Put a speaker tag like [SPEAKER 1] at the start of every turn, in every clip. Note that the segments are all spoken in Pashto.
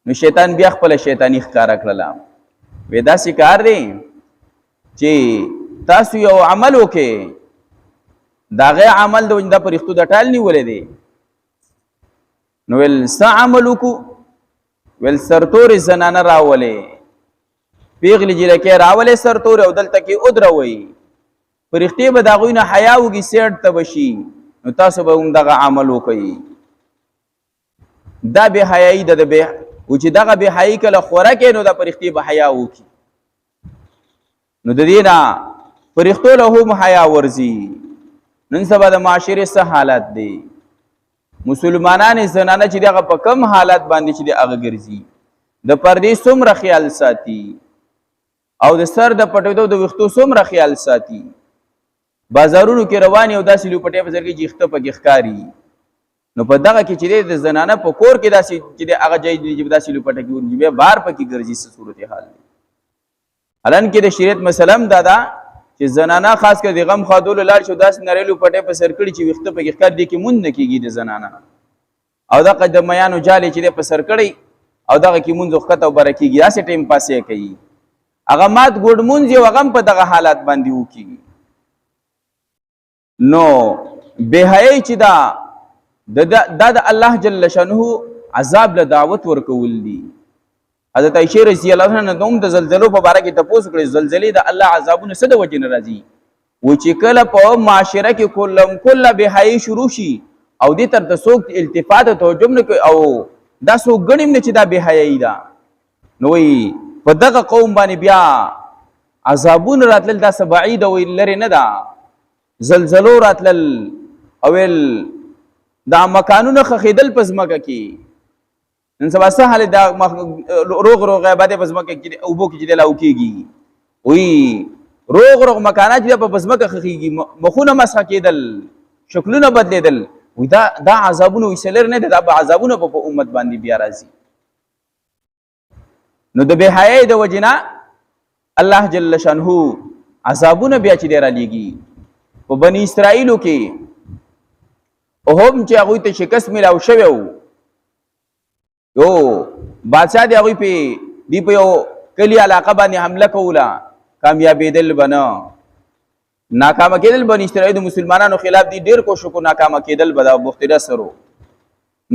[SPEAKER 1] نو شیطان بیا خپل شیطانی ښکارا کړله وې داسې کار دی چې تاسو یو عمل وکړئ د هغې عمل د وجې دا فرښتو د ټال نیولی دی نو ویل څه عمل وکړو ویل سرتورې زنانه راولې پیغلې جلکۍ راولې سرتورې او دلته کې ودروئ فرښتې به د هغوی نه حیا وکړي سیټ ته به شي نو تاسو به هم دغه عمل وکئ دا بې حیایي ده و چې دغه بې حیایي کله خوره کوي نو دا فرښتې به حیا وکړي نو د دې نه فرښتو له هم حیا ورځي نن سبا د معاشرې څه حالت دی مسلمانانې زنانه چې دغه په کم حالت باندې چې د هغه ګرځي د پردې څومره خیال ساتي او د سر د پټېدو د ویښتو څومره خیال ساتي بازارونو کې روانې او داسې لوپټې په سر کې جیخته پکې ښکاري نو په دغه کې چې د زنانه په کور کې داسې چې د هغه ځای چې داسې لوپټه کې ورځي بیا بار پکې ګرځي څه صورت حال دی حالان کې د شریعت مسله هم دا ده چې زنانه خاص کر د غم خادولو لاړ شو داسې نرۍ لوپټې په سر کړي چې ویښته پکې ښکار دی کې مونځ نه کېږي د زنانه او دغه د میانو جالې چې دی په سر کړی او دغه کې مونځ ښکته او بره کېږي داسې ټایم پاس یې کوي هغه مات ګوډ مونځ یې هغه هم په دغه حالات باندې وکړي نو بېحیایي چې دا د الله جل شانه عذاب له دعوت ورکول دي حضرت عائشہ رضی الله عنها دوم د زلزلو په باره کې تپوس کړي زلزلې د الله عذابونه څه د وجې نه راځي و چې کله په معاشره کې کله بېحیایي شروع شي او دې تر ته څوک التفات او توجه نه کوي او دا څوک ګڼي نه چې دا بېحیایي ده نو وایي په دغه قوم باندې بیا عذابونه راتلل دا څه بعید او لرې نه ده زلزلو راتلل او دا مکانونه خښېدل په ځمکه کې نن سبا څه حال دا روغ عبادت په ځمکه کې اوبو کې چې دی لاو کېږي وایي روغ مکانات چې په ځمکه خښېږي مخونه مسخه کېدل شکلونه بدلېدل وایي دا عذابونه وایي څه لرې نه دی دا به عذابونه په امت باندې بیا راځي نو د بېحیایۍ د وجې نه الله جل شانه عذابونه بیا چې دی رالیږي په بني اسرائیلو کې هم چې هغوی ته شکست میلاو شوی و یو بادشاه دی هغوی په یو کلي علاقه باندې حمله کوله کامیابېدل به نه ناکامه کېدل بني اسرائیل د مسلمانانو خلاف دی ډېر کوشش کو ناکامه کېدل به دا بختیده سرو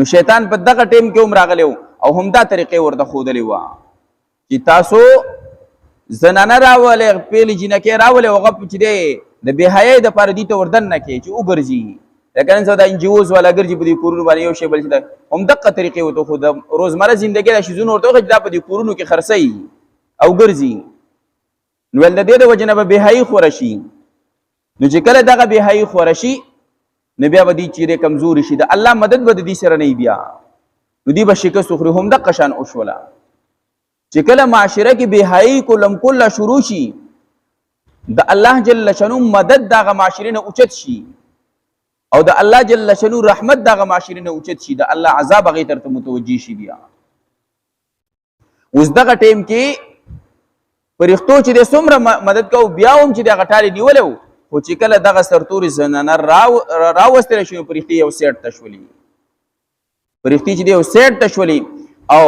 [SPEAKER 1] نو شیطان په دغه ټیم کې هم راغلی او همدا طریقې ورته ښودلې وه چې تاسو زنانه راولئ پیلې جینکۍ راولئ هغه چې دی د بېحیایۍ دپاره دې ته وردن نه کوي چې وګرځي لکه نن سبا دا انجیوز والا ګرځي په دې کورونو باندې یو شی بل شي همدغه طریقې ورته خو د روزمره زندګۍ دا شیزونه ورته وښیي چې دا په دې کورونو کې خرڅوي او ګرځي نو ول د دې د وجې نه به بېحیایي خوره شي نو چې کله دغه بېحیایي خوره شي نو بیا به دې چیرې کمزوري شي د الله مدد به د دې سره نه وي بیا نو دې به شکست وخوري همدغه شان وشوله چې کله معاشره کې بېحیایي کلم کله شروع شي د الله جل شانو مدد دغه معاشرې نه اوچت شي او د الله جل شانو رحمت دغه معاشرې نه اوچت شي د الله عذاب هغې ته متوجه شي بیا اوس دغه ټیم کې فرښتو چې دی څومره مدد کوو بیا هم چې د هغه ټالې نیولی و خو چې کله دغه سرتورې زنانه راوستلی شوې فرښتې یو سیټ ته شولې فرښتې چې دی یو سیټ ته شولې او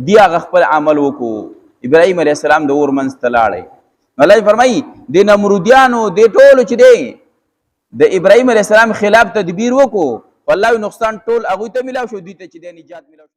[SPEAKER 1] دی هغه خپل عمل وکړو ابراهیم علیه السلام د اور منځ ته لاړی الله فرمایي د نمرودیانو د ټولو چې دی د ابراهیم علیه السلام خلاف تدبیر وکړو والله نقصان ټول هغوی ته میلاو شو دوی ته چې دی نجات میلاو